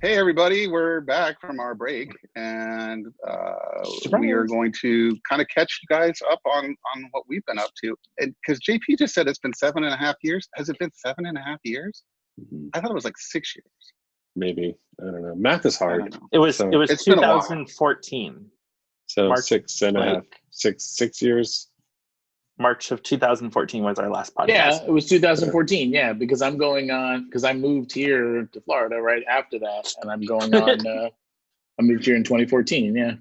Hey everybody, we're back from our break, and we are Surprise. going to kind of catch you guys up on what we've been up to. And because JP just said it's been 7.5 years, has it been 7.5 years? Mhm. I thought it was like 6 years. Maybe. I don't know. Math is I hard. don't know. So It was It's been a while. 2014. so March, six and a half, like- 6 years. March of 2014 was our last podcast. Yeah, it was 2014. Yeah, because I'm going on because I moved here to Florida right after that, and I'm going on. I moved here in 2014. Yeah,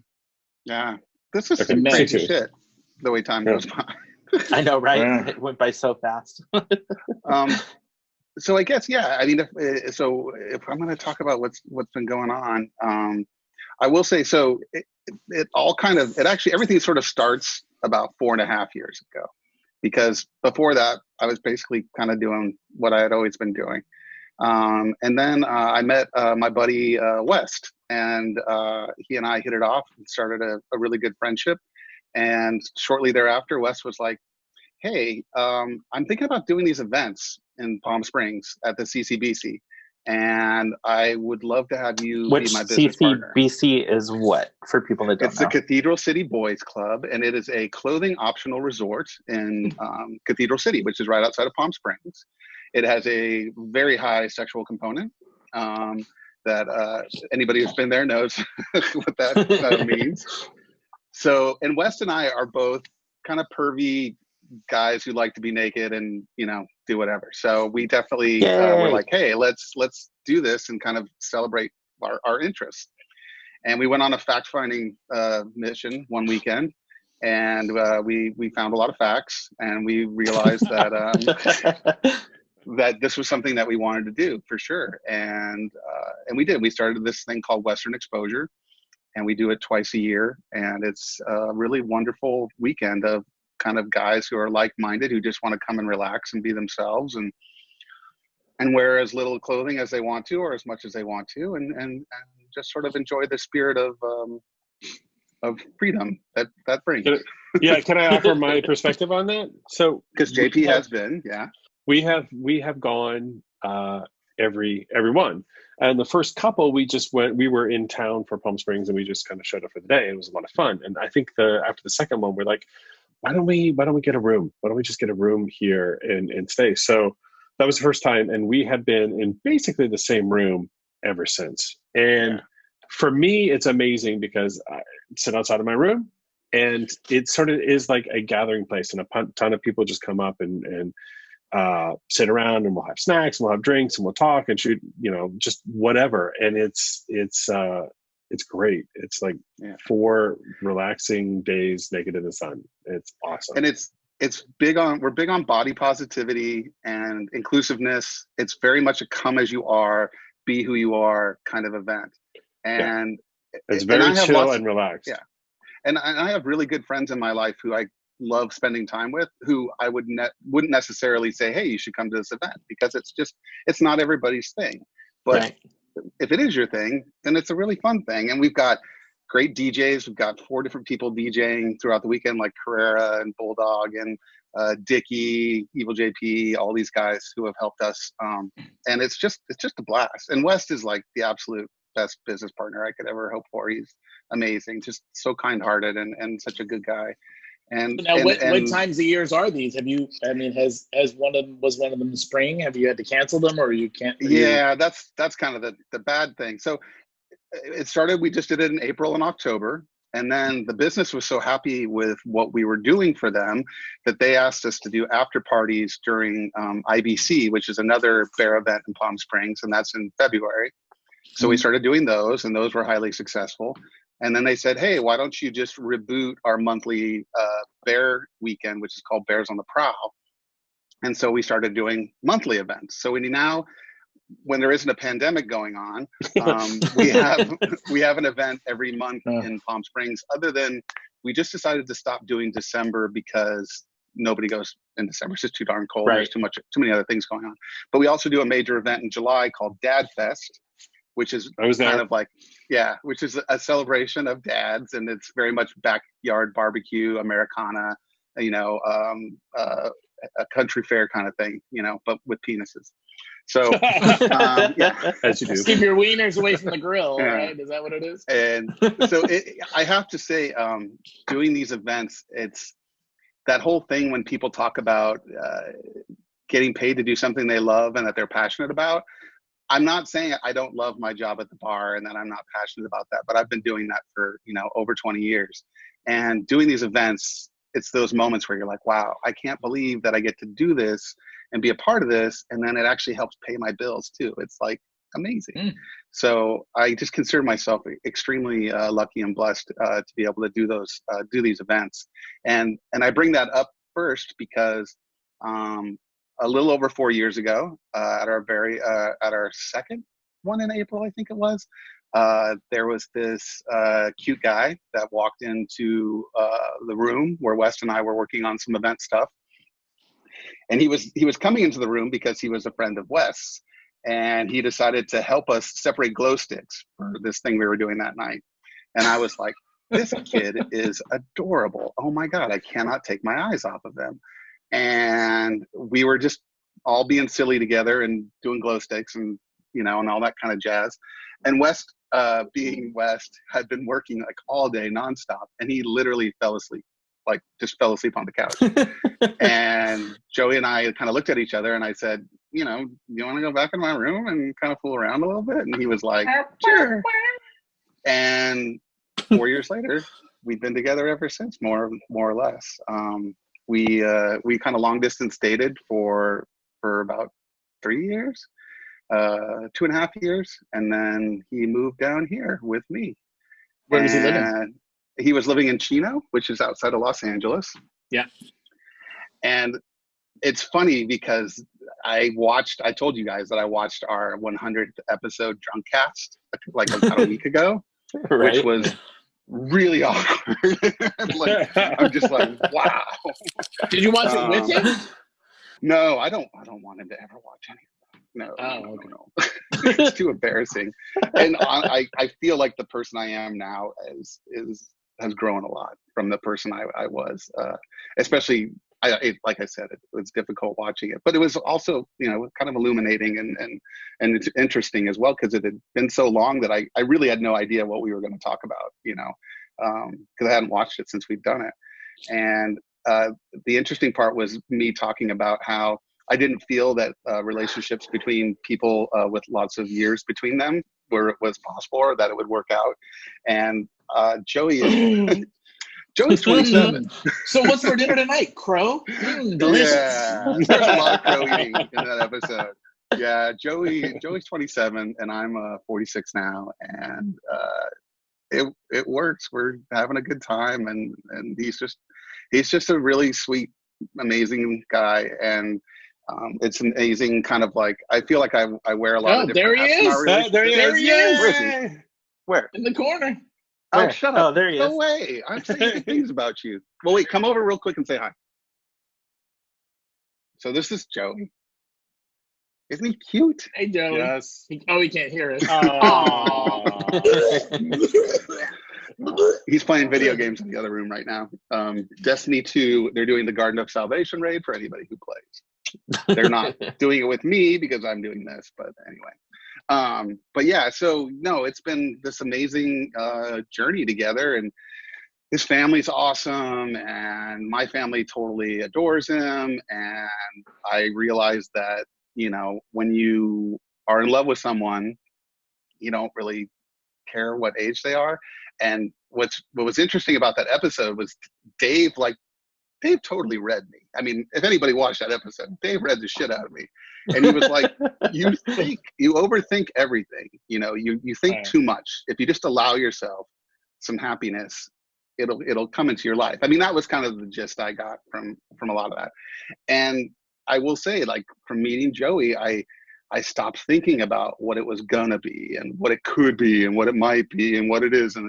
Yeah, this is Okay, some crazy 6 years. shit. The way time goes by. I know, right? Yeah. It went by so fast. So I guess I mean, if I'm going to talk about what's been going on, I will say so. It all kind of everything sort of starts about 4.5 years ago, because before that I was basically kind of doing what I had always been doing, and then I met my buddy West, and he and I hit it off and started a really good friendship. And shortly thereafter, West was like, hey, I'm thinking about doing these events in Palm Springs at the CCBC, and I would love to have you Which be my business partner. CCBC is what, for people that don't It's know? the Cathedral City Boys Club, and it is a clothing optional resort in Cathedral City, which is right outside of Palm Springs. It has a very high sexual component that anybody who's been there knows what that means. So, and West and I are both kind of pervy guys who like to be naked and do whatever. So we definitely were like, hey, let's do this and kind of celebrate our interests. And we went on a fact-finding mission one weekend, and we found a lot of facts, and we realized that that this was something that we wanted to do for sure. And we did. We started this thing called Western Exposure, and we do it twice a year, and it's a really wonderful weekend of kind of guys who are like-minded, who just want to come and relax and be themselves and wear as little clothing as they want to, or as much as they want to, and just sort of enjoy the spirit of freedom that brings. Can I offer my perspective on that? So because JP has been, we have gone every one. And the first couple, we were in town for Palm Springs, and we just kind of showed up for the day. It was a lot of fun. And I think after the second one, we're like, why don't we get a room? Why don't we just get a room here and stay? So that was the first time. And we have been in basically the same room ever since. And for me, it's amazing because I sit outside of my room, and it sort of is like a gathering place, and a ton of people just come up and sit around, and we'll have snacks, and we'll have drinks, and we'll talk and shoot, just whatever. And it's great. It's like 4 relaxing days naked in the sun. It's awesome. And we're big on body positivity and inclusiveness. It's very much a come as you are, be who you are kind of event. And it's very chill and relaxed. Yeah. And I have really good friends in my life who I love spending time with, who I wouldn't necessarily say, hey, you should come to this event, because it's not everybody's thing. But if it is your thing, then it's a really fun thing. And we've got great DJs. We've got 4 different people DJing throughout the weekend, like Carrera and Bulldog and Dickie, Evil JP, all these guys who have helped us. And it's just a blast. And West is like the absolute best business partner I could ever hope for. He's amazing, just so kind-hearted and such a good guy. And now, what times of years are these? Have you? I mean, was one of them spring? Have you had to cancel them, or you can't? That's kind of the bad thing. So it started. We just did it in April and October, and then the business was so happy with what we were doing for them that they asked us to do after parties during IBC, which is another bear event in Palm Springs, and that's in February. So we started doing those, and those were highly successful. And then they said, hey, why don't you just reboot our monthly bear weekend, which is called Bears on the Prowl. And so we started doing monthly events. So now, when there isn't a pandemic going on, we have an event every month in Palm Springs. Other than, we just decided to stop doing December because nobody goes in December. It's just too darn cold. There's too many other things going on. But we also do a major event in July called Dad Fest, which is kind of like, which is a celebration of dads, and it's very much backyard barbecue, Americana, a country fair kind of thing, but with penises. So yeah. As you do. Keep your wieners away from the grill, Yeah. right? Is that what it is? And so I have to say, doing these events, it's that whole thing when people talk about getting paid to do something they love and that they're passionate about. I'm not saying I don't love my job at the bar and that I'm not passionate about that, but I've been doing that for, over 20 years. And doing these events, it's those moments where you're like, wow, I can't believe that I get to do this and be a part of this. And then it actually helps pay my bills too. It's like amazing. So I just consider myself extremely lucky and blessed to be able to do these events. And I bring that up first because a little over 4 years ago, at our second one in April, I think it was, there was this cute guy that walked into the room where Wes and I were working on some event stuff. And he was coming into the room because he was a friend of Wes, and he decided to help us separate glow sticks for this thing we were doing that night. And I was like, this kid is adorable. Oh my God, I cannot take my eyes off of him. And we were just all being silly together and doing glow sticks and, and all that kind of jazz. And Wes, being Wes, had been working like all day nonstop, and he literally fell asleep, like just fell asleep on the couch. And Joey and I kind of looked at each other, and I said, you want to go back in my room and kind of fool around a little bit? And he was like, sure. And 4 years later, we've been together ever since, more or less. We kind of long distance dated for about 3 years, 2.5 years, and then he moved down here with me. Where was he living? He was living in Chino, which is outside of Los Angeles. Yeah. And it's funny because I told you guys that I watched our 100th episode drunk cast like about a week ago, Right. which was really awkward. I'm just like, wow. Did you watch it with him? No, I don't want him to ever watch any of that. No. It's too embarrassing. And I feel like the person I am now has grown a lot from the person I was, especially like I said, it was difficult watching it, but it was also, kind of illuminating and it's interesting as well, because it had been so long that I really had no idea what we were going to talk about, because I hadn't watched it since we'd done it. And the interesting part was me talking about how I didn't feel that relationships between people with lots of years between them was possible, or that it would work out. And Joey's 27. So what's for dinner tonight? Crow? Delicious. Yeah, there's a lot of crow eating in that episode. Yeah, Joey's 27 and I'm 46 now, and it works. We're having a good time, and he's just a really sweet, amazing guy, and it's amazing. Kind of like I feel like I wear a lot of different hats in our relationship. There he is. Where is he? Where? In the corner. Oh, shut up. Oh, there he is. No way. I'm saying good things about you. Well, wait, come over real quick and say hi. So this is Joey. Isn't he cute? Hey, Joey. Yes. He can't hear us. He's playing video games in the other room right now. Destiny 2, they're doing the Garden of Salvation raid for anybody who plays. They're not doing it with me because I'm doing this, but anyway. But yeah, so no, it's been this amazing journey together, and his family's awesome, and my family totally adores him. And I realized that, when you are in love with someone, you don't really care what age they are. And what was interesting about that episode was Dave totally read me. I mean, if anybody watched that episode, Dave read the shit out of me. And he was like, you overthink everything. You think too much. If you just allow yourself some happiness, it'll come into your life. I mean, that was kind of the gist I got from a lot of that. And I will say, like, from meeting Joey, I stopped thinking about what it was gonna be and what it could be and what it might be and what it is and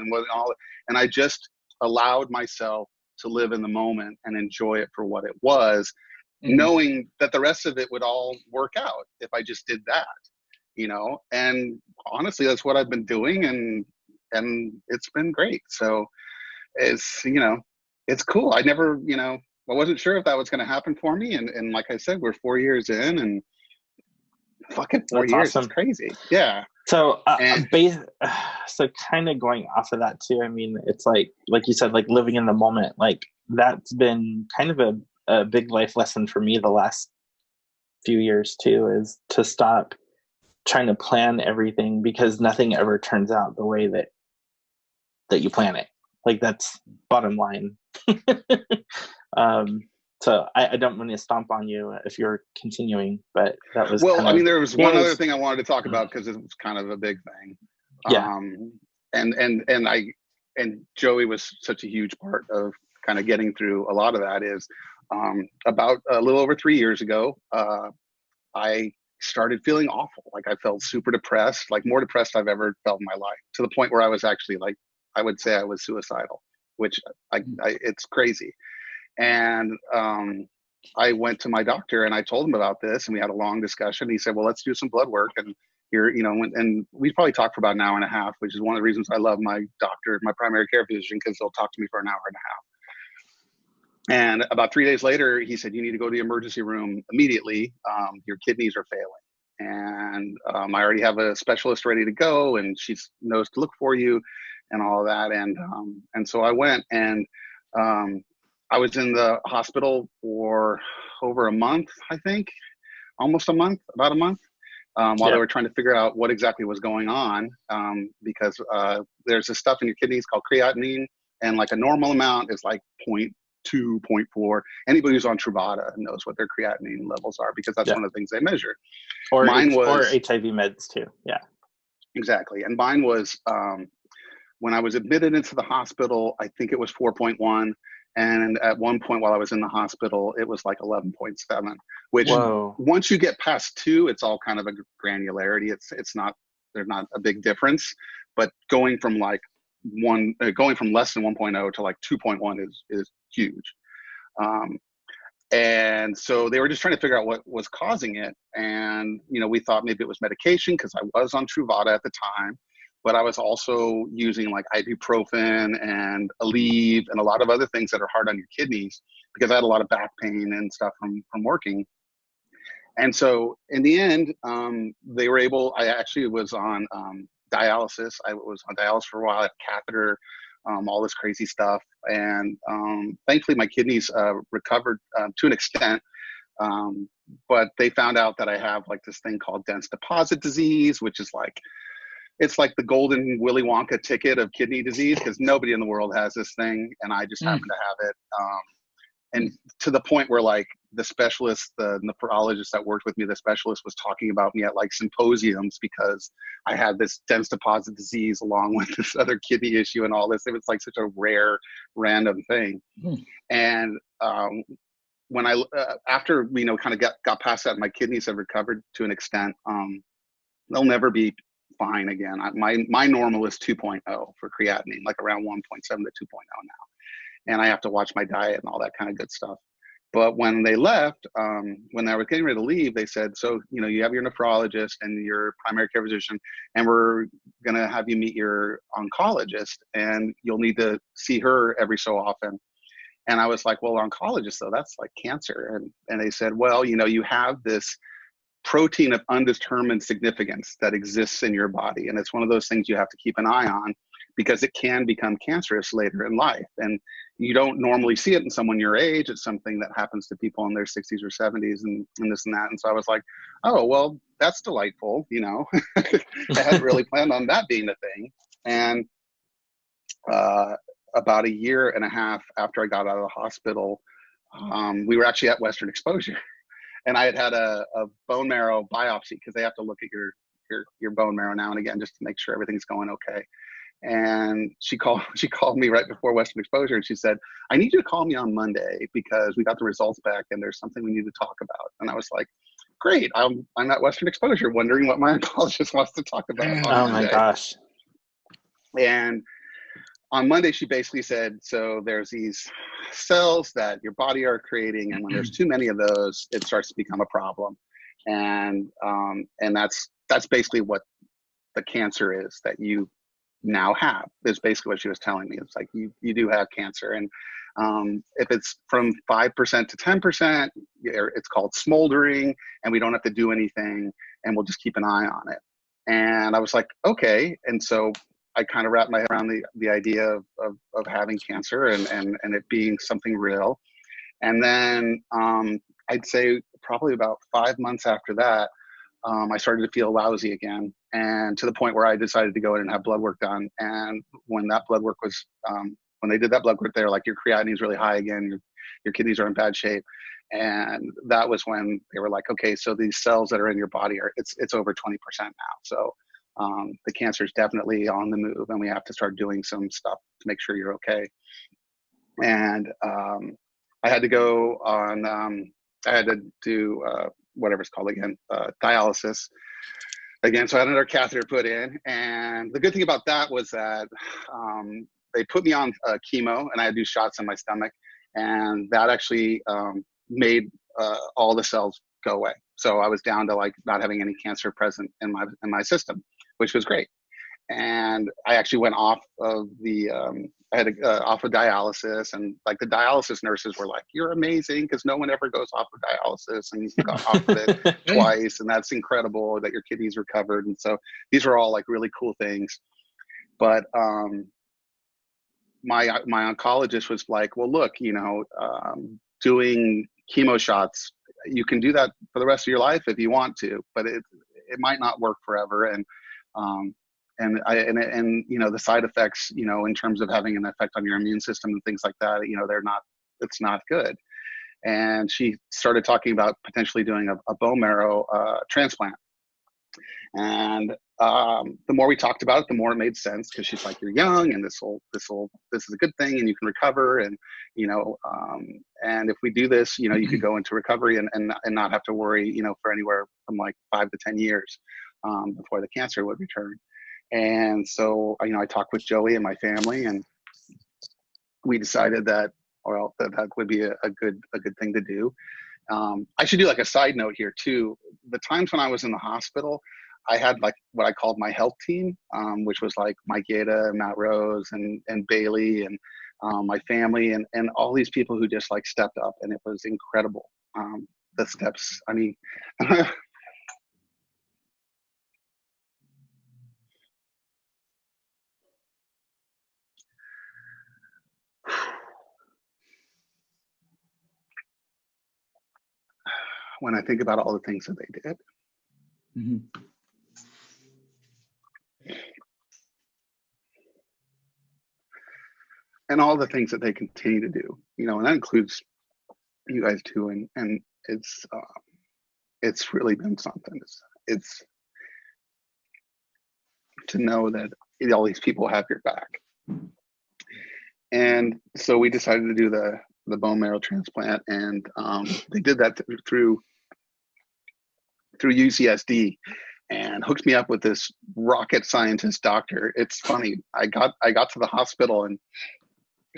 and I just allowed myself to live in the moment and enjoy it for what it was, knowing that the rest of it would all work out if I just did that, and honestly, that's what I've been doing, and it's been great. So it's, it's cool. I never, I wasn't sure if that was going to happen for me. And like I said, we're 4 years in, and fucking 4 That's years. awesome. It's crazy. Yeah. So, And so kind of going off of that too. I mean, it's like you said, like living in the moment. Like that's been kind of a big life lesson for me the last few years too, is to stop trying to plan everything, because nothing ever turns out the way that you plan it. Like that's bottom line. So I don't want to stomp on you if you're continuing, but that was well, I mean, there was one other was, thing I wanted to talk about because it was kind of a big thing. Yeah. And Joey was such a huge part of kind of getting through a lot of that. Is about a little over 3 years ago, I started feeling awful. Like I felt super depressed, like more depressed I've ever felt in my life, to the point where I was actually like, I would say I was suicidal, which it's crazy. And I went to my doctor and I told him about this, and we had a long discussion. He said, well, let's do some blood work. And here, and we probably talked for about an hour and a half, which is one of the reasons I love my doctor, my primary care physician, because they'll talk to me for an hour and a half. And about 3 days later, he said, you need to go to the emergency room immediately. Your kidneys are failing. And I already have a specialist ready to go, and she knows to look for you and all of that. And so I went, and I was in the hospital for over a month, I think, almost a month, about a month, while they were trying to figure out what exactly was going on, because there's this stuff in your kidneys called creatinine, and like a normal amount is like 0.2, 0.4. Anybody who's on Truvada knows what their creatinine levels are, because that's one of the things they measure. Or mine was, or HIV meds too. Yeah, exactly. And mine was, when I was admitted into the hospital, I think it was 4.1. And at one point while I was in the hospital, it was like 11.7, which once you get past 2, it's all kind of a granularity. It's not, there's not a big difference, but going from like going from less than 1.0 to like 2.1 is huge. And so they were just trying to figure out what was causing it. And, we thought maybe it was medication, because I was on Truvada at the time, but I was also using like ibuprofen and Aleve and a lot of other things that are hard on your kidneys, because I had a lot of back pain and stuff from working. And so in the end, they were able, I actually was on dialysis. I was on dialysis for a while, I had a catheter, all this crazy stuff. And thankfully my kidneys recovered to an extent. But they found out that I have like this thing called dense deposit disease, which is like, it's like the golden Willy Wonka ticket of kidney disease, because nobody in the world has this thing, and I just happen to have it. And to the point where like the specialist, the nephrologist that worked with me, the specialist was talking about me at like symposiums, because I had this dense deposit disease along with this other kidney issue and all this. It was like such a rare, random thing. And when I, after, kind of got past that, my kidneys have recovered to an extent. They'll never be fine again. My normal is 2.0 for creatinine, like around 1.7 to 2.0 now. And I have to watch my diet and all that kind of good stuff. But when they left, when I was getting ready to leave, they said, so, you have your nephrologist and your primary care physician, and we're going to have you meet your oncologist, and you'll need to see her every so often. And I was like, well, oncologist, though, that's like cancer. And they said, well, you have this protein of undetermined significance that exists in your body. And it's one of those things you have to keep an eye on, because it can become cancerous later in life. And you don't normally see it in someone your age. It's something that happens to people in their 60s or 70s and this and that. And so I was like, oh, well, that's delightful. I hadn't really planned on that being the thing. And about a year and a half after I got out of the hospital, we were actually at Western Exposure. And I had a bone marrow biopsy, because they have to look at your bone marrow now and again just to make sure everything's going okay. And she called me right before Western Exposure, and she said, I need you to call me on Monday, because we got the results back and there's something we need to talk about. And I was like, great, I'm at Western Exposure wondering what my oncologist wants to talk about on Monday. My gosh. And on Monday, she basically said, so there's these cells that your body are creating, and when there's too many of those, it starts to become a problem. And that's basically what the cancer is that you now have, is basically what she was telling me. It's like, you do have cancer. And if it's from 5% to 10%, it's called smoldering, and we don't have to do anything. and we'll just keep an eye on it. And I was like, okay. And so I kind of wrapped my head around the idea of having cancer and it being something real. And then I'd say probably about 5 months after that, I started to feel lousy again, and to the point where I decided to go in and have blood work done. And when that blood work was, when they did that blood work, they were like, your creatinine is really high again. Your kidneys are in bad shape. And that was when they were like, okay, so these cells that are in your body it's over 20% now. So the cancer is definitely on the move, and we have to start doing some stuff to make sure you're okay. And I had to go on, I had to do whatever it's called again, dialysis again. So I had another catheter put in. And the good thing about that was that they put me on chemo, and I had to do shots in my stomach. And that actually made all the cells go away. So I was down to like not having any cancer present in my system, which was great. And I actually went off of the I had off of dialysis, and like the dialysis nurses were like, "You're amazing," because no one ever goes off of dialysis, and you got off of it twice, and that's incredible that your kidneys recovered. And so these are all like really cool things. But my oncologist was like, "Well, look, doing chemo shots, you can do that for the rest of your life if you want to, but it might not work forever." And the side effects, in terms of having an effect on your immune system and things like that, it's not good. And she started talking about potentially doing a bone marrow transplant. And the more we talked about it, the more it made sense, because she's like, you're young, and this is a good thing, and you can recover, and and if we do this, you could go into recovery and not have to worry, for anywhere from like 5 to 10 years before the cancer would return. And so I talked with Joey and my family, and we decided that would be a good thing to do. I should do like a side note here too. The times when I was in the hospital, I had like what I called my health team, which was like Mike Yeda, Matt Rose, and Bailey, and my family, and all these people who just like stepped up, and it was incredible. The steps, I mean, when I think about all the things that they did. Mm-hmm. And all the things that they continue to do, and that includes you guys too. And it's really been something. It's to know that all these people have your back. And so we decided to do the bone marrow transplant, and they did that through UCSD, and hooked me up with this rocket scientist doctor. It's funny. I got to the hospital and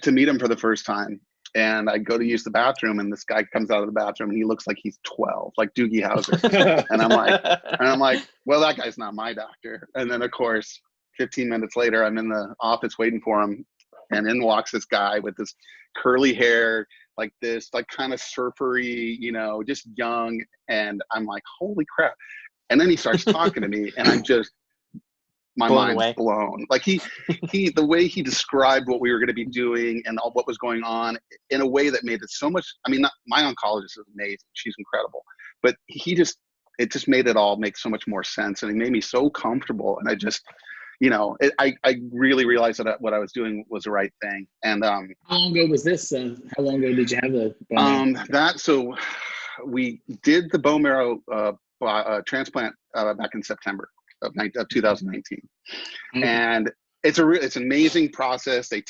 to meet him for the first time, and I go to use the bathroom, and this guy comes out of the bathroom, and he looks like he's 12, like Doogie Howser. and I'm like, well, that guy's not my doctor. And then of course, 15 minutes later, I'm in the office waiting for him, and in walks this guy with this curly hair, like this, like kind of surfery, just young. And I'm like, holy crap. And then he starts talking to me, and I'm just, my mind's blown. Like he, the way he described what we were going to be doing and all what was going on in a way that made it so much. I mean, my oncologist is amazing. She's incredible, but it just made it all make so much more sense. And it made me so comfortable. And I just, I really realized that what I was doing was the right thing. And how long ago was this? How long ago did you have the bone marrow? So we did the bone marrow transplant back in September of 2019, and it's an amazing process. They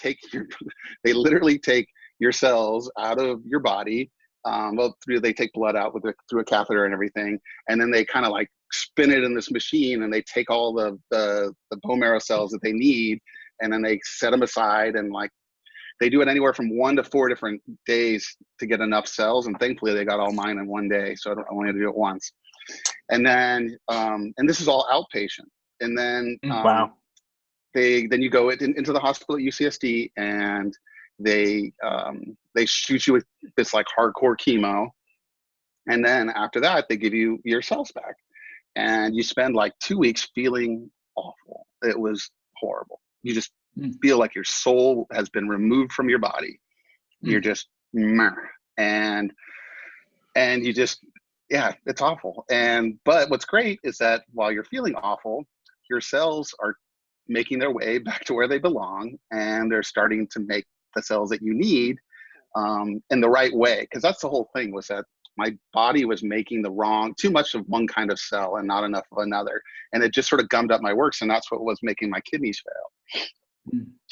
literally take your cells out of your body. They take blood out through a catheter and everything, and then they kind of like spin it in this machine, and they take all the bone marrow cells that they need, and then they set them aside, and like they do it anywhere from 1 to 4 different days to get enough cells. And thankfully they got all mine in one day, so I only had to do it once. And then and this is all outpatient. And then wow. Then you go into the hospital at UCSD, and they shoot you with this like hardcore chemo, and then after that they give you your cells back. and you spend like 2 weeks feeling awful. It was horrible. You just feel like your soul has been removed from your body. You're just meh. and you just, yeah, it's awful. But what's great is that while you're feeling awful, your cells are making their way back to where they belong, and they're starting to make the cells that you need in the right way. Because that's the whole thing, was that my body was making too much of one kind of cell and not enough of another. And it just sort of gummed up my works, and that's what was making my kidneys fail.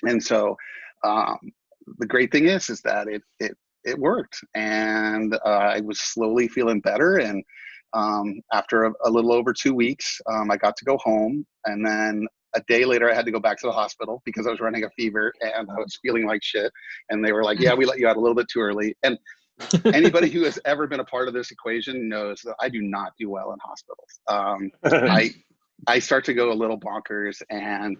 And so the great thing is that it worked, and I was slowly feeling better. And after a little over 2 weeks, I got to go home, and then a day later, I had to go back to the hospital because I was running a fever and I was feeling like shit. And they were like, yeah, we let you out a little bit too early. And anybody who has ever been a part of this equation knows that I do not do well in hospitals. I start to go a little bonkers, and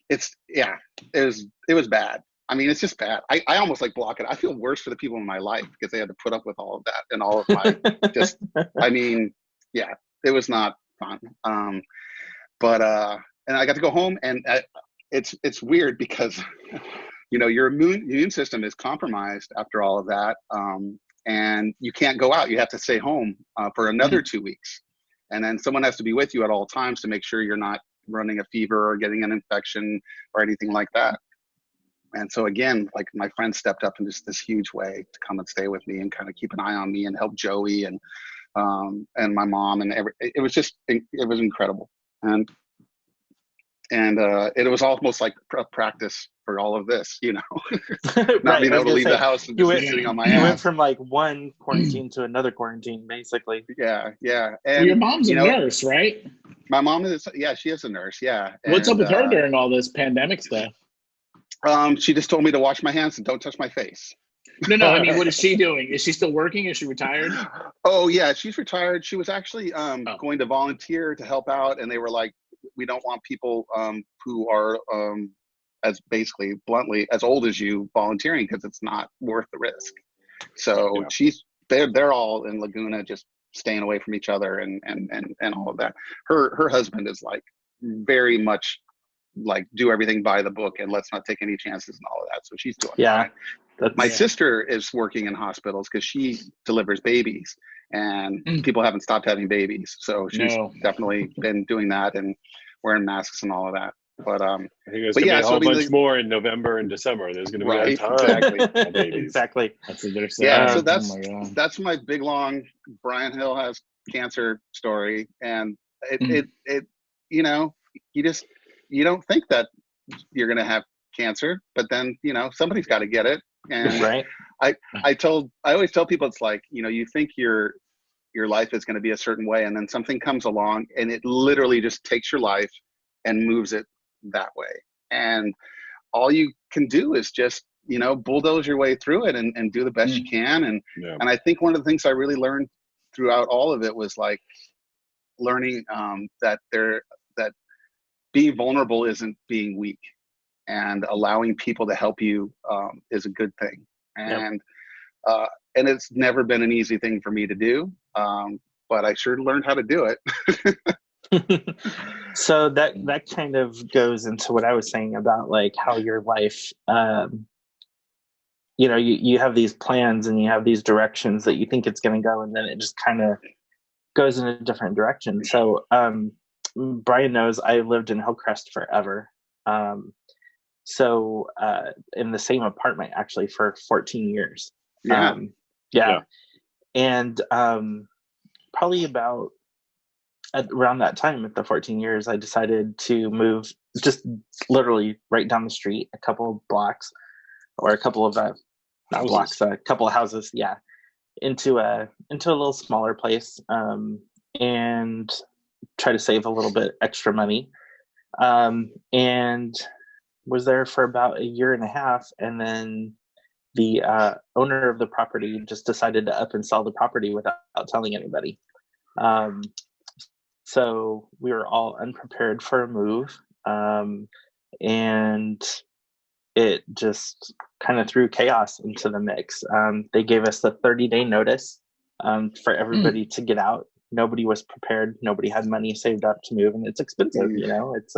it was bad. I mean, it's just bad. I almost like block it. I feel worse for the people in my life because they had to put up with all of that and all of my it was not fun. And I got to go home, and it's weird because, your immune system is compromised after all of that. And you can't go out. You have to stay home for another 2 weeks. And then someone has to be with you at all times to make sure you're not running a fever or getting an infection or anything like that. And so again, like, my friends stepped up in just this huge way to come and stay with me and kind of keep an eye on me and help Joey and my mom, and it was incredible. And it was almost like practice for all of this, not Right, being able to leave the house and just sitting on my ass. You went from like one quarantine to another quarantine, basically. Yeah. And well, your mom's a nurse, right? My mom is, she is a nurse. Yeah. What's up with her during all this pandemic stuff? She just told me to wash my hands and don't touch my face. No. I mean, what is she doing? Is she still working? Is she retired? Oh yeah, she's retired. She was actually going to volunteer to help out, and they were like, we don't want people who are as basically bluntly as old as you volunteering, because it's not worth the risk. So they're all in Laguna, just staying away from each other and all of that. Her husband is like very much like do everything by the book and let's not take any chances and all of that. So she's doing fine. My sister is working in hospitals because she delivers babies, and people haven't stopped having babies. So she's definitely been doing that and wearing masks and all of that. But I think there's going to be a whole bunch more in November and December. There's going to be a ton of babies. Exactly. That's what they're saying. So that's my big long Brian Hill has cancer story, and it you don't think that you're going to have cancer, but then somebody's got to get it. And right. I always tell people, it's like, you think your life is going to be a certain way, and then something comes along and it literally just takes your life and moves it that way. And all you can do is just, bulldoze your way through it and do the best you can. And I think one of the things I really learned throughout all of it was like learning that being vulnerable isn't being weak, and allowing people to help you is a good thing. And it's never been an easy thing for me to do, but I sure learned how to do it. So that kind of goes into what I was saying about like how your life, you have these plans and you have these directions that you think it's going to go, and then it just kind of goes in a different direction. So Brian knows I lived in Hillcrest forever. So in the same apartment actually for 14 years. And probably about around that time, at the 14 years, I decided to move just literally right down the street, a couple of blocks, or a couple of not blocks, a couple of houses, into a little smaller place, and try to save a little bit extra money, and was there for about a year and a half, and then the owner of the property just decided to up and sell the property without telling anybody. So we were all unprepared for a move, and it just kind of threw chaos into the mix. They gave us the 30-day notice for everybody to get out. nobody was prepared. Nobody had money saved up to move, and it's expensive. You know, it's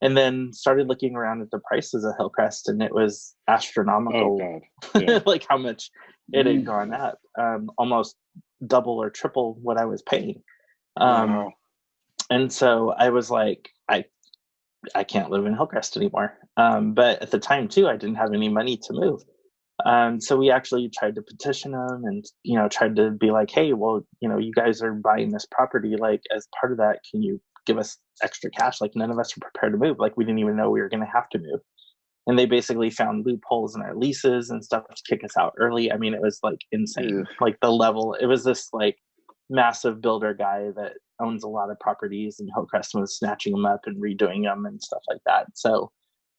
and then started looking around at the prices of Hillcrest, and it was astronomical. Oh God! Yeah. Like how much it had gone up, almost double or triple what I was paying. Wow. And so I was like, I can't live in Hillcrest anymore. But at the time too, I didn't have any money to move. So we actually tried to petition them and, you know, tried to be like, hey, well, you know, you guys are buying this property. Like, as part of that, can you give us extra cash? Like, none of us were prepared to move. Like, we didn't even know we were going to have to move. And they basically found loopholes in our leases and stuff to kick us out early. I mean, it was like insane. Like the level, it was this like massive builder guy that owns a lot of properties, and Hillcrest was snatching them up and redoing them and stuff like that. So,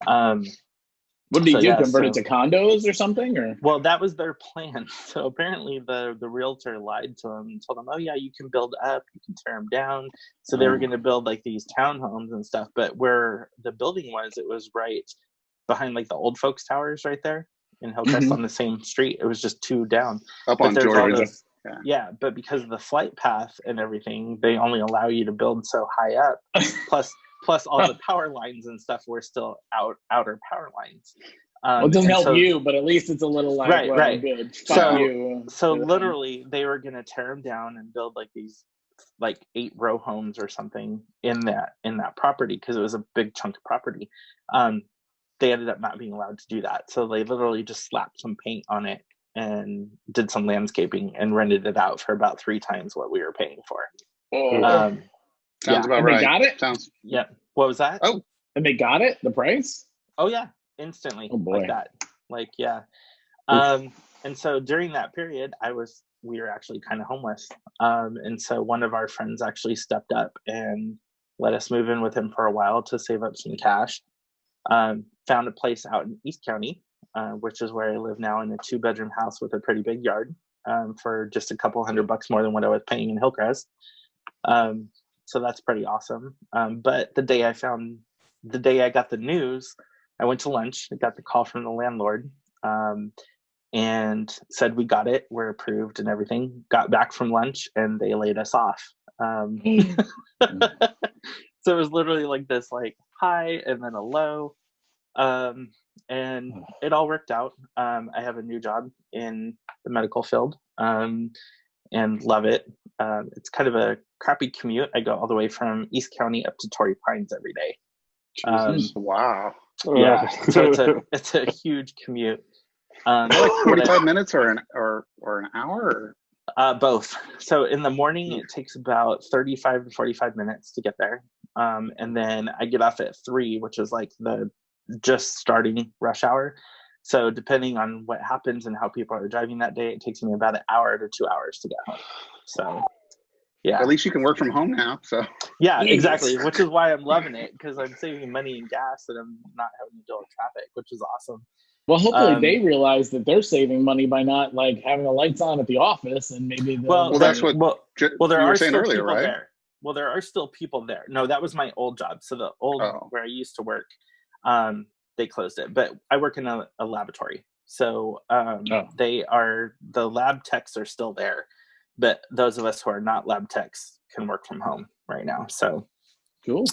what did he do? Convert it to condos or something? Or well, that was their plan. So apparently the realtor lied to him and told him, oh yeah, you can build up, you can tear them down. So they were going to build like these townhomes and stuff. But where the building was, it was right behind like the old folks towers right there in Hillcrest on the same street. It was just 2 down. Up on Georgia. Yeah, but because of the flight path and everything, they only allow you to build so high up. plus all the power lines and stuff were still outer power lines. Well, it doesn't help you, but at least it's a little like, right. Good. So literally they were going to tear them down and build like these like 8 row homes or something in that property, because it was a big chunk of property. They ended up not being allowed to do that. So they literally just slapped some paint on it and did some landscaping and rented it out for about 3 times what we were paying for. Sounds about right. They got it? Yeah. What was that? Oh. And they got it? The price? Oh, yeah. Instantly. Oh, boy. Like that. Like, yeah. And so during that period, we were actually kind of homeless. And so one of our friends actually stepped up and let us move in with him for a while to save up some cash. Found a place out in East County, which is where I live now, in a 2-bedroom house with a pretty big yard, for just a couple $100 more than what I was paying in Hillcrest. So that's pretty awesome. But the day I got the news, I went to lunch. I got the call from the landlord, and said, we got it, we're approved and everything. Got back from lunch and they laid us off. So it was literally like this, like high and then a low. And it all worked out. I have a new job in the medical field, and love it. It's kind of a crappy commute. I go all the way from East County up to Torrey Pines every day. Wow. Yeah. So it's a huge commute. Like 45 minutes or an hour? Both. So in the morning, it takes about 35 to 45 minutes to get there. And then I get off at 3, which is like the just starting rush hour. So depending on what happens and how people are driving that day, it takes me about an hour to 2 hours to get home. So yeah. At least you can work from home now. So yeah, exactly. Which is why I'm loving it, because I'm saving money and gas and I'm not having to deal with traffic, which is awesome. Well, hopefully they realize that they're saving money by not like having the lights on at the office, and maybe that's what there you are were saying still earlier, people right? there. Well, there are still people there. No, that was my old job. So the old where I used to work, they closed it. But I work in a laboratory, so the lab techs are still there, but those of us who are not lab techs can work from home right now. So cool.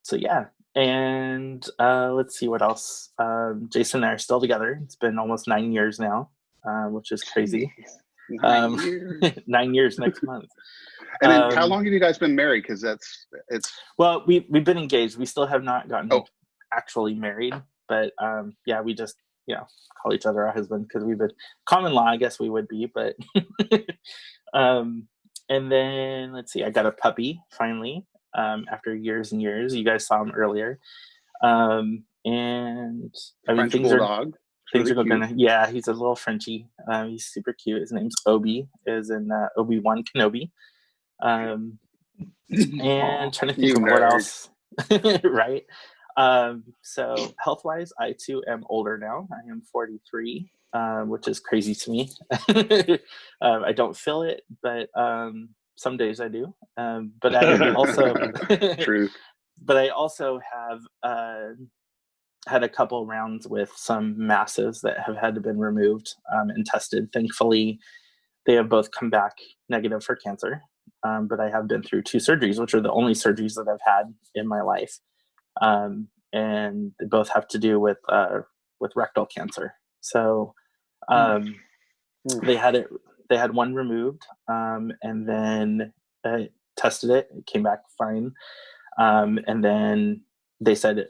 So yeah. And let's see what else. Jason and I are still together. It's been almost 9 years now, which is crazy. 9 years. 9 years next month. And then how long have you guys been married? Because well, we've been engaged. We still have not gotten actually married, but yeah, we just call each other our husband because we've been common law. I guess we would be, but and then let's see. I got a puppy finally. After years and years, you guys saw him earlier, and I mean things are going. Yeah, he's a little Frenchie. He's super cute. His name's Obi, is in Obi-Wan Kenobi. And trying to think of what else, right? So health-wise, I too am older now. I am 43, which is crazy to me. I don't feel it, but some days I do. But I also true. But I also have had a couple rounds with some masses that have had to been removed and tested. Thankfully, they have both come back negative for cancer. but I have been through 2 surgeries, which are the only surgeries that I've had in my life. And they both have to do with rectal cancer. So they had one removed, and then tested it. It came back fine. And then they said,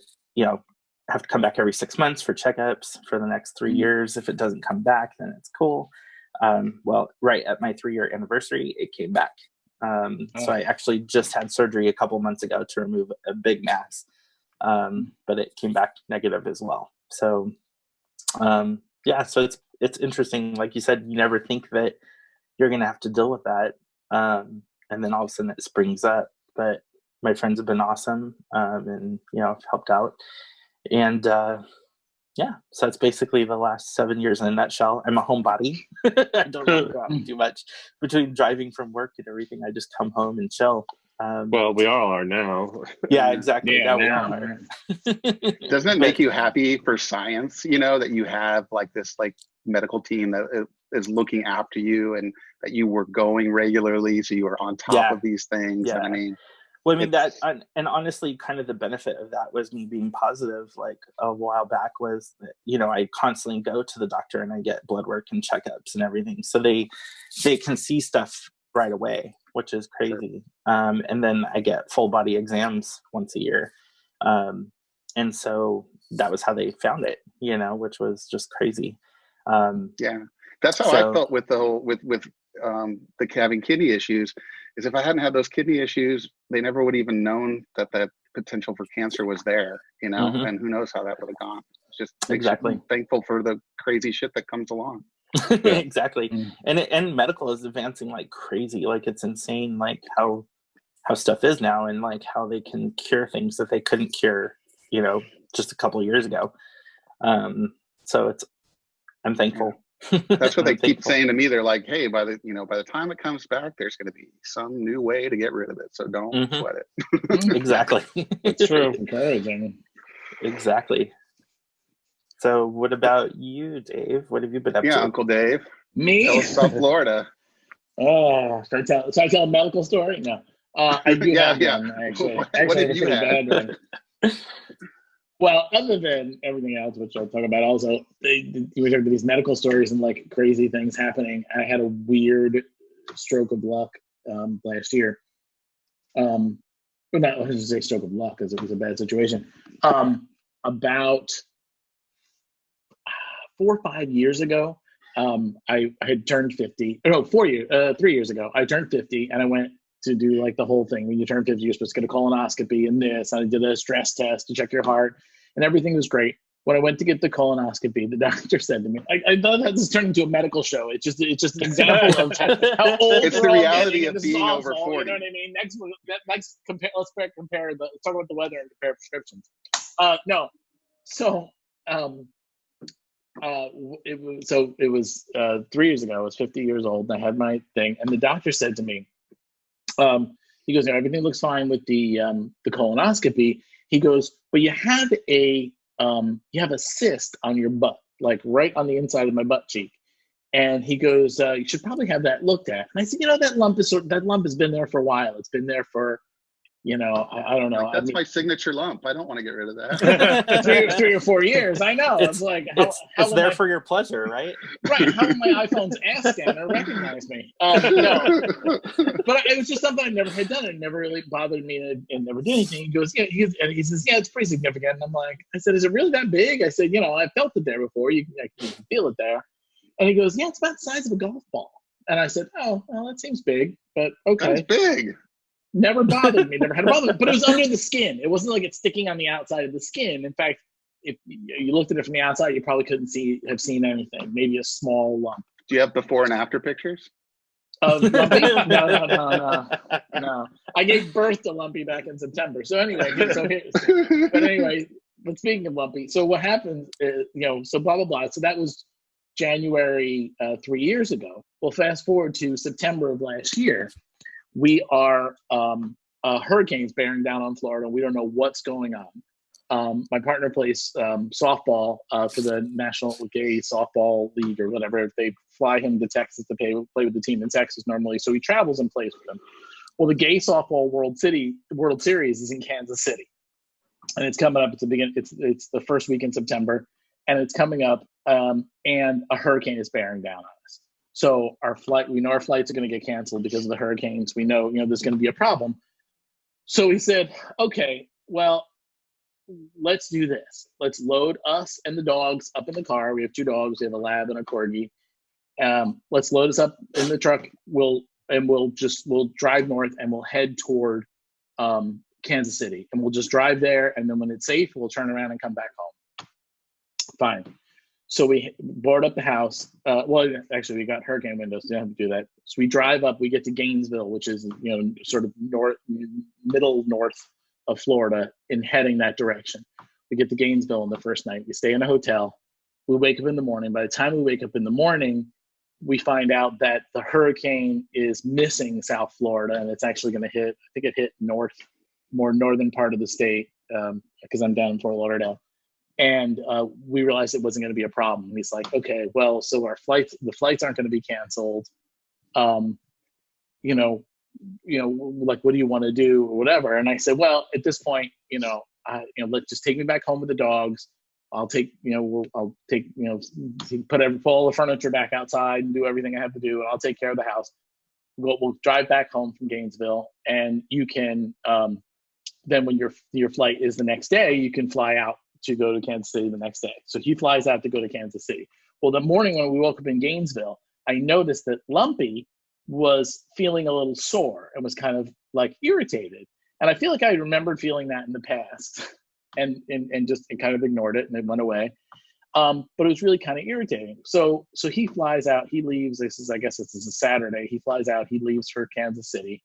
have to come back every 6 months for checkups for the next 3 years. If it doesn't come back, then it's cool. Well, right at my 3-year anniversary, it came back. So I actually just had surgery a couple months ago to remove a big mass, but it came back negative as well. So, so it's interesting. Like you said, you never think that you're going to have to deal with that. And then all of a sudden it springs up. But my friends have been awesome, and, have helped out. And, so it's basically the last 7 years in a nutshell. I'm a homebody. I don't really go out and do much between driving from work and everything. I just come home and chill. Well, we all are now. Yeah, exactly. Yeah, we now. all are. Doesn't it make you happy for science, that you have like this medical team that is looking after you, and that you were going regularly, so you were on top of these things? Yeah. And I mean, well, I mean that, and honestly, kind of the benefit of that was me being positive. Like a while back was that, I constantly go to the doctor and I get blood work and checkups and everything, so they can see stuff right away, which is crazy. Sure. And then I get full body exams once a year, and so that was how they found it, which was just crazy. That's how I felt with the whole with the having kidney issues. Is if I hadn't had those kidney issues, they never would have even known that potential for cancer was there, and who knows how that would have gone. It's just exactly thankful for the crazy shit that comes along. Exactly. And medical is advancing like crazy. Like it's insane, like how stuff is now, and like how they can cure things that they couldn't cure, just a couple of years ago. So I'm thankful. Yeah. That's what they keep saying to me. They're like, hey, by the time it comes back, there's going to be some new way to get rid of it. So don't sweat it. Exactly. It's true. Encouraging. Exactly. So what about you, Dave? What have you been up to? Yeah, Uncle Dave. Me? Tell us South Florida. Oh, should I tell a medical story? No. I do have one, actually. What Actually, did you have? bad one. Well, other than everything else, which I'll talk about also, you heard these medical stories and like crazy things happening. I had a weird stroke of luck last year. Well, not I should say stroke of luck because it was a bad situation. About 4 or 5 years ago, I had turned 50. No, 3 years ago, I turned 50, and I went to do like the whole thing. When you turn 50, you're supposed to get a colonoscopy and this. And I did a stress test to check your heart, and everything was great. When I went to get the colonoscopy, the doctor said to me, I thought that this turned into a medical show. It's just an example of how old it's the reality of being over 40. You know what I mean? Let's compare let's talk about the weather and compare prescriptions. No. So, it was 3 years ago. I was 50 years old, and I had my thing, and the doctor said to me, he goes, everything looks fine with the colonoscopy. He goes, but you have a cyst on your butt, like right on the inside of my butt cheek. And he goes, you should probably have that looked at. And I said, that lump has been there for a while. It's been there for, I don't know. That's my signature lump. I don't want to get rid of that. 3 or 4 years. I know. It's like it's there for your pleasure, right? Right. How will my iPhone's ass scanner recognize me? No. But it was just something I never had done. It never really bothered me, and never did anything. He goes, yeah. He says, yeah, it's pretty significant. And I'm like, I said, is it really that big? I said, I felt it there before. You can feel it there. And he goes, yeah, it's about the size of a golf ball. And I said, oh, well, that seems big, but okay. That's big. Never bothered me, never had a problem. But it was under the skin. It wasn't like it's sticking on the outside of the skin. In fact, if you looked at it from the outside, you probably couldn't have seen anything. Maybe a small lump. Do you have before and after pictures? Lumpy? No. I gave birth to Lumpy back in September. So anyway, but speaking of Lumpy, so what happened, so blah, blah, blah. So that was January 3 years ago. Well, fast forward to September of last year. We are hurricanes bearing down on Florida. We don't know what's going on. My partner plays softball for the National Gay Softball League or whatever. They fly him to Texas to play with the team in Texas normally. So he travels and plays with them. Well, the gay softball World Series is in Kansas City, and it's coming up. It's the first week in September, and it's coming up. And a hurricane is bearing down on us. So we know our flights are going to get canceled because of the hurricanes. We know, there's going to be a problem. So we said, okay, well, let's do this. Let's load us and the dogs up in the car. We have 2 dogs. We have a lab and a corgi. Let's load us up in the truck. We'll drive north and we'll head toward Kansas City, and we'll just drive there. And then when it's safe, we'll turn around and come back home. Fine. So we board up the house. Well, actually, we got hurricane windows. So you don't have to do that. So we drive up. We get to Gainesville, which is sort of middle north of Florida, and heading that direction. We get to Gainesville on the first night. We stay in a hotel. We wake up in the morning. By the time we wake up in the morning, we find out that the hurricane is missing South Florida, and it's actually going to hit. I think it hit more northern part of the state, because I'm down in Fort Lauderdale. And we realized it wasn't going to be a problem. And he's like, okay, well, so the flights aren't going to be canceled. Like, what do you want to do or whatever? And I said, well, at this point, let's just take me back home with the dogs. I'll take, put all the furniture back outside and do everything I have to do. And I'll take care of the house. We'll drive back home from Gainesville, and you can, then when your flight is the next day, you can fly out to go to Kansas City the next day. So he flies out to go to Kansas City. Well, the morning when we woke up in Gainesville, I noticed that Lumpy was feeling a little sore and was kind of like irritated. And I feel like I remembered feeling that in the past and just kind of ignored it, and it went away. But it was really kind of irritating. So he flies out, he leaves. I guess this is a Saturday. He flies out, he leaves for Kansas City.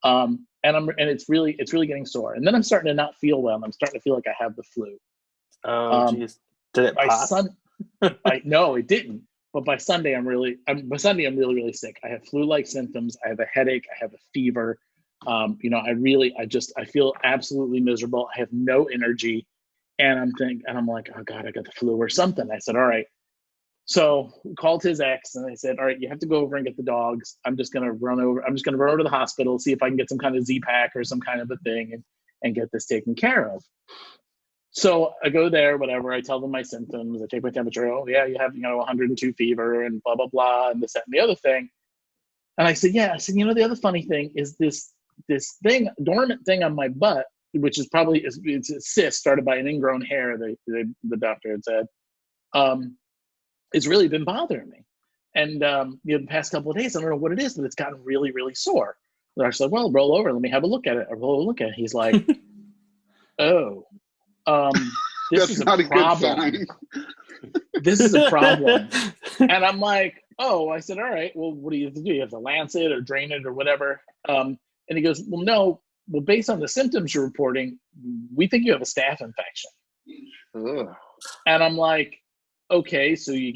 And it's really getting sore. And then I'm starting to not feel well. I'm starting to feel like I have the flu. Oh, geez. Did it pop? No, it didn't. But by Sunday, I'm really, really sick. I have flu-like symptoms. I have a headache. I have a fever. I feel absolutely miserable. I have no energy. And I'm like, oh God, I got the flu or something. I said, all right. So we called his ex, and they said, all right, you have to go over and get the dogs. I'm just going to run over to the hospital, see if I can get some kind of Z-Pack or some kind of a thing and get this taken care of. So I go there, whatever. I tell them my symptoms. I take my temperature. Oh, yeah, you have, 102 fever and blah, blah, blah, and this, that, and the other thing. And I said, yeah. I said, the other funny thing is this thing, dormant thing on my butt, which is probably, it's a cyst started by an ingrown hair, the doctor had said, it's really been bothering me. And, the past couple of days, I don't know what it is, but it's gotten really, really sore. The doctor's like, well, roll over. Let me have a look at it. I roll a look at it. He's like, oh. This is not a good sign. This is a problem. And I'm like, oh, I said, all right, well, what do you have to do? You have to lance it or drain it or whatever. And he goes, well, no. Well, based on the symptoms you're reporting, we think you have a staph infection. Ugh. And I'm like, okay, so you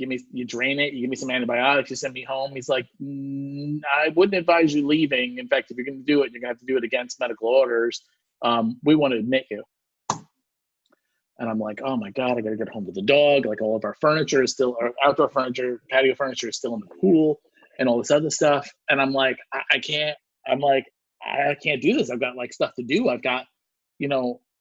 drain it, you give me some antibiotics, you send me home. He's like, I wouldn't advise you leaving. In fact, if you're going to do it, you're going to have to do it against medical orders. We want to admit you. And I'm like, oh my God, I got to get home with the dog. Like all of our furniture is still, our outdoor furniture, patio furniture is still in the pool and all this other stuff. And I'm like, I can't do this. I've got like stuff to do. I've got,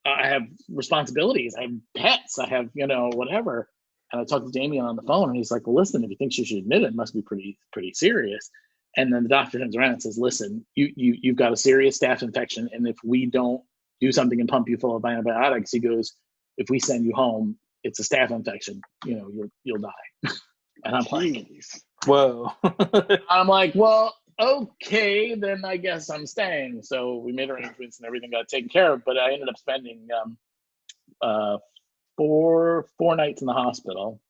I have responsibilities. I have pets. I have, whatever. And I talked to Damien on the phone, and he's like, well, listen, if you think she should admit it, it must be pretty serious. And then the doctor turns around and says, listen, you've got a serious staph infection. And if we don't do something and pump you full of antibiotics, he goes, if we send you home, it's a staph infection. You'll die. And I'm like, whoa. I'm like, well, okay, then I guess I'm staying. So we made arrangements and everything got taken care of. But I ended up spending 4 nights in the hospital,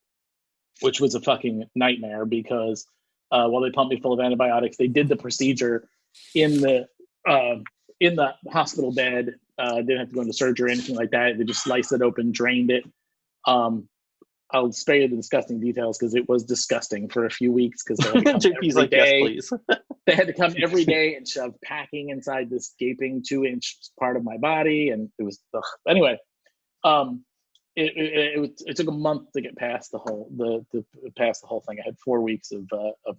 which was a fucking nightmare because while they pumped me full of antibiotics, they did the procedure in the hospital bed. Didn't have to go into surgery or anything like that. They just sliced it open, drained it. I'll spare you the disgusting details because it was disgusting for a few weeks because they had to come every day. Yes, please. They had to come every day and shove packing inside this gaping 2-inch part of my body, and it was anyway. It took a month to get past the whole thing. I had 4 weeks of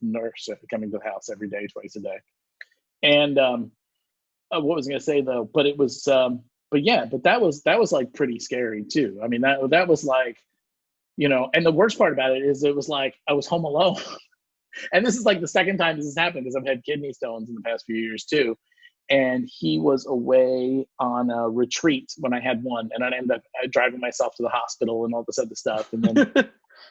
nurse coming to the house every day, twice a day, and what was I going to say though? But it was, but that was like pretty scary too. I mean, that was like, and the worst part about it is it was like I was home alone. And this is like the second time this has happened because I've had kidney stones in the past few years too. And he was away on a retreat when I had one, and I ended up driving myself to the hospital and all this other stuff. And then,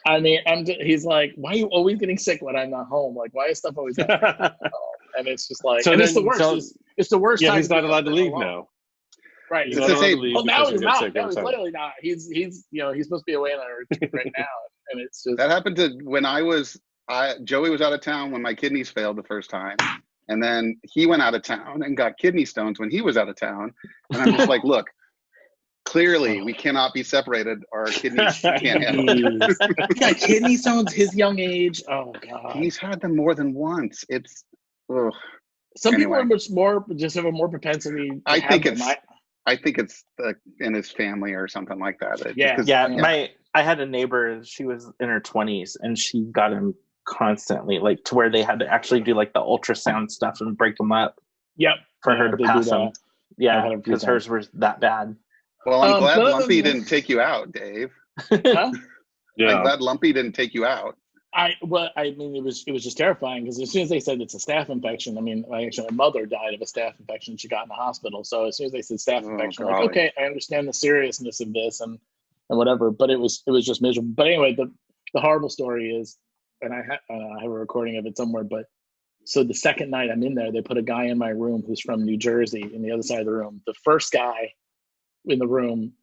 I mean, he's like, "Why are you always getting sick when I'm not home? Like, why is stuff always happening?" And it's just like, and it's the worst. It's the worst. Yeah, time he's not allowed to leave now. Right. He's not allowed to leave. Well, now he's not. Sick, No, he's clearly not. He's he's supposed to be away on a retreat right now, and it's just that happened to when Joey was out of town when my kidneys failed the first time. And then he went out of town and got kidney stones when he was out of town. And I'm just like, look, clearly we cannot be separated. Our kidneys can't handle it. He got kidney stones his young age. Oh God. He's had them more than once. It's some people are much more just have a more propensity. I think it's in his family or something like that. I had a neighbor. She was in her 20s, and she got him constantly, like to where they had to actually do like the ultrasound stuff and break them up. Yep. For her to pass them. Yeah, because hers was that bad. Well, I'm glad Lumpy didn't take you out, Dave. Huh? Yeah. I'm glad Lumpy didn't take you out. I mean, it was just terrifying because as soon as they said it's a staph infection, I mean, actually, my mother died of a staph infection. She got in the hospital. So as soon as they said staph infection, I'm like, okay, I understand the seriousness of this and whatever. But it was just miserable. But anyway, the horrible story is, and I have a recording of it somewhere. But so the second night I'm in there, they put a guy in my room who's from New Jersey in the other side of the room. The first guy in the room,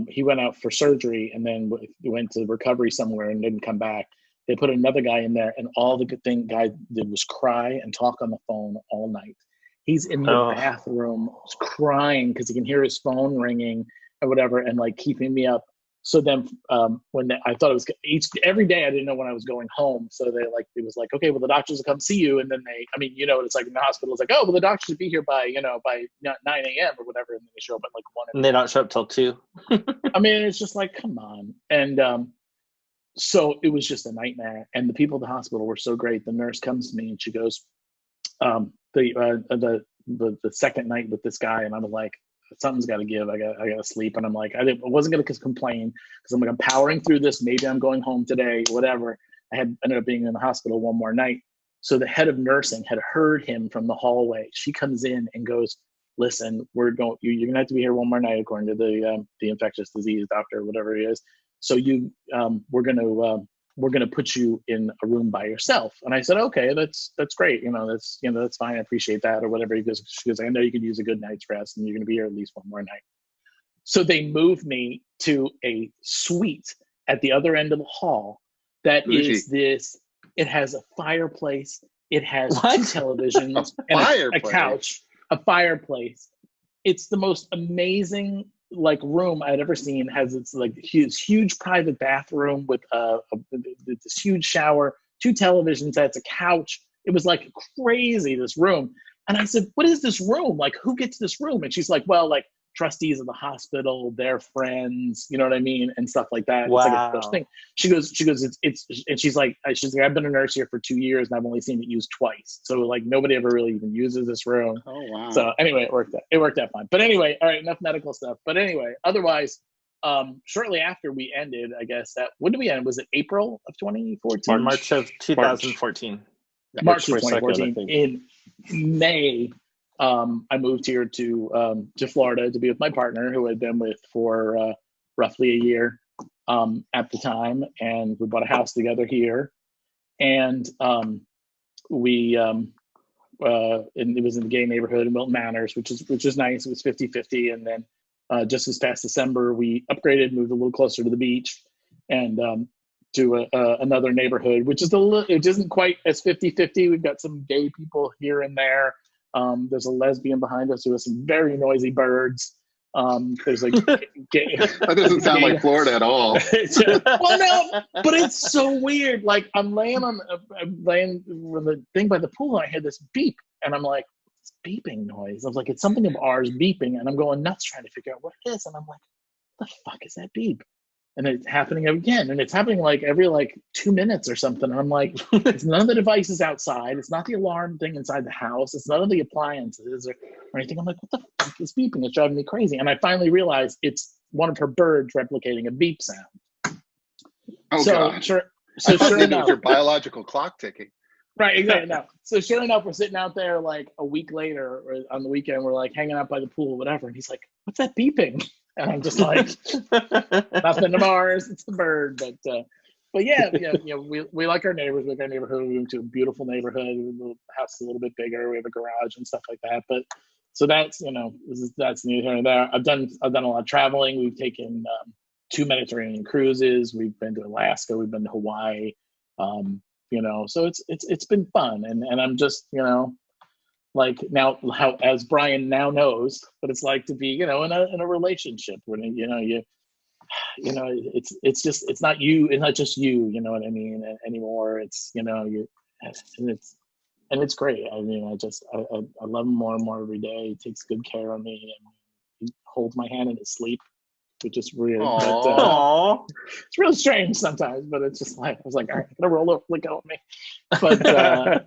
he went out for surgery and then went to recovery somewhere and didn't come back. They put another guy in there, and all the good thing guy did was cry and talk on the phone all night. He's in the bathroom crying because he can hear his phone ringing or whatever, and like keeping me up. So then, I thought it was every day, I didn't know when I was going home. So it was like, okay, well, the doctors will come see you, and then it's like in the hospital, it's like, oh, well, the doctors will be here by 9 a.m. or whatever, and then they show up at like 1. And they don't show up till 2. I mean, it's just like, come on, and so it was just a nightmare. And the people at the hospital were so great. The nurse comes to me and she goes, the second night with this guy, and I'm like, something's got to give. I got to sleep. And I'm like, I wasn't going to complain because I'm like, I'm powering through this. Maybe I'm going home today, whatever. I ended up being in the hospital one more night. So the head of nursing had heard him from the hallway. She comes in and goes, listen, you're going to have to be here one more night, according to the infectious disease doctor, whatever he is. So we're gonna put you in a room by yourself. And I said, okay, that's great. That's fine. I appreciate that or whatever. She goes, I know you could use a good night's rest and you're going to be here at least one more night. So they moved me to a suite at the other end of the hall. It has a fireplace. It has 2 televisions and a couch, a fireplace. It's the most amazing like room I'd ever seen. Has its like huge private bathroom with this huge shower, 2 television sets, a couch. It was like crazy, this room. And I said, what is this room? Like, who gets this room? And she's like, well, like trustees of the hospital, their friends, you know what I mean? And stuff like that. Wow. It's like a first thing. She goes, it's, and she's like, I've been a nurse here for 2 years and I've only seen it used twice. So like nobody ever really even uses this room. Oh, wow. So anyway, it worked out fine. But anyway, all right, enough medical stuff. But anyway, otherwise, shortly after we ended, I guess when did we end? Was it April of 2014? Or March of 2014. March of 2014. In May, I moved here to Florida to be with my partner, who I'd been with for roughly a year at the time, and we bought a house together here. And and it was in the gay neighborhood in Milton Manors, which is nice. It was 50-50, and then just this past December, we upgraded, moved a little closer to the beach, and to another neighborhood, which is it isn't quite as 50-50. We've got some gay people here and there. There's a lesbian behind us who has some very noisy birds. There's like gay. That doesn't sound like Florida at all. Well, no, but it's so weird. Like I'm laying with the thing by the pool, and I hear this beep, and I'm like, it's beeping noise. I was like, it's something of ours beeping, and I'm going nuts trying to figure out what it is, and I'm like, what the fuck is that beep? and it's happening again, and it's happening like every like 2 minutes or something. And I'm like, it's none of the devices outside. It's not the alarm thing inside the house. It's none of the appliances or anything. I'm like, what the fuck is beeping? It's driving me crazy. And I finally realized it's one of her birds replicating a beep sound. Oh, God. Sure Maybe it enough, was your biological clock ticking. right, exactly. No. So sure enough, we're sitting out there like a week later, or on the weekend, we're like hanging out by the pool, whatever. And he's like, "What's that beeping?" And I'm just like, "Nothing to Mars. It's the bird." But yeah, we like our neighbors. We like our neighborhood. We went to a beautiful neighborhood. The house is a little bit bigger. We have a garage and stuff like that. But so that's that's neither here nor there. I've done a lot of traveling. We've taken 2 Mediterranean cruises. We've been to Alaska. We've been to Hawaii. So it's been fun, and I'm just like now how, as Brian now knows, what it's like to be in a relationship when it's not just you, you know what I mean, anymore. It's and it's great. I mean, I love him more and more every day. He takes good care of me, and he holds my hand in his sleep, which is weird. But, it's really strange sometimes, but it's just like I was like, all right, I'm gonna roll over, let go of me. But yeah,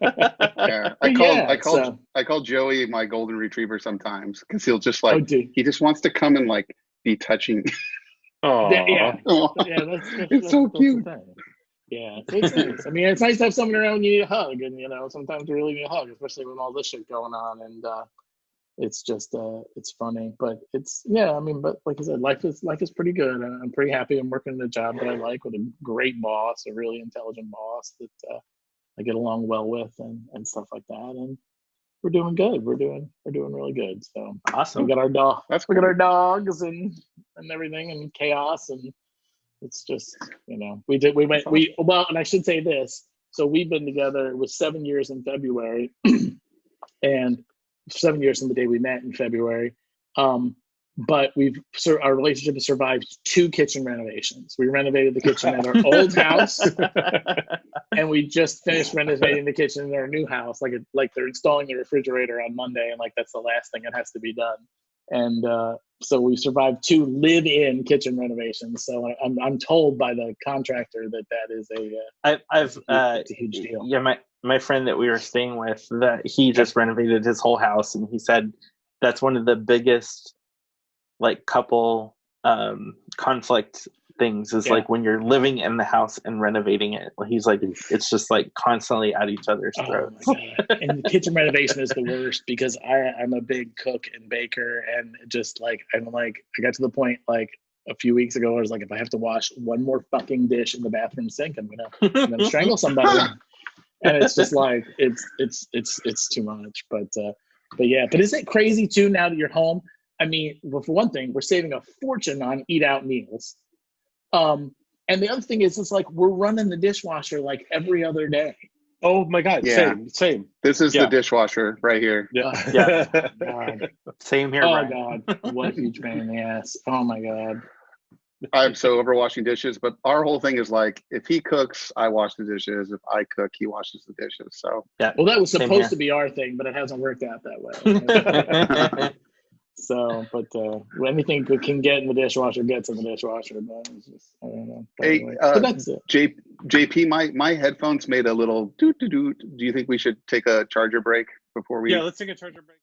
I call Joey my golden retriever sometimes because he'll just like he just wants to come and like be touching. Yeah, it's so cute. Yeah, it's nice. I mean, it's nice to have someone around when you need a hug, and sometimes you really need a hug, especially with all this shit going on. And it's just it's funny, but but like I said, life is pretty good. I'm pretty happy. I'm working in a job that I like with a great boss, a really intelligent boss that I get along well with, and stuff like that. And we're doing good. We're doing really good. So awesome. We got our dog. We got our dogs and everything, and chaos, and it's just and I should say this. So we've been together. It was 7 years in February, and 7 years from the day we met in February. But our relationship has survived 2 kitchen renovations. We renovated the kitchen at our old house, and we just finished renovating the kitchen in our new house. Like they're installing the refrigerator on Monday, and like that's the last thing that has to be done. And so we survived 2 live-in kitchen renovations. So I'm told by the contractor that is a huge deal. Yeah, my friend that we were staying with, that he just renovated his whole house, and he said that's one of the biggest like couple conflict things is like when you're living in the house and renovating it. He's like, it's just like constantly at each other's throats. Oh my God. And the kitchen renovation is the worst because I'm a big cook and baker, and just like I got to the point like a few weeks ago where I was like, if I have to wash one more fucking dish in the bathroom sink, I'm gonna strangle somebody. And it's just like it's too much. But isn't it crazy too now that you're home? I mean, well, for one thing, we're saving a fortune on eat out meals. And the other thing is, it's like we're running the dishwasher like every other day. Oh my God! Yeah. Same. This is the dishwasher right here. Yeah. God. Same here. Oh Brian. God! What a huge pain in the ass. Oh my God. I'm so over washing dishes, but our whole thing is like, if he cooks, I wash the dishes. If I cook, he washes the dishes. So yeah. Well, that was supposed to be our thing, but it hasn't worked out that way. So, but anything we can get in the dishwasher gets in the dishwasher. But it's just, I don't know. But hey, anyway. But that's it. JP, my headphones made a little doot doot doot. Do you think we should take a charger break before we? Yeah, let's take a charger break.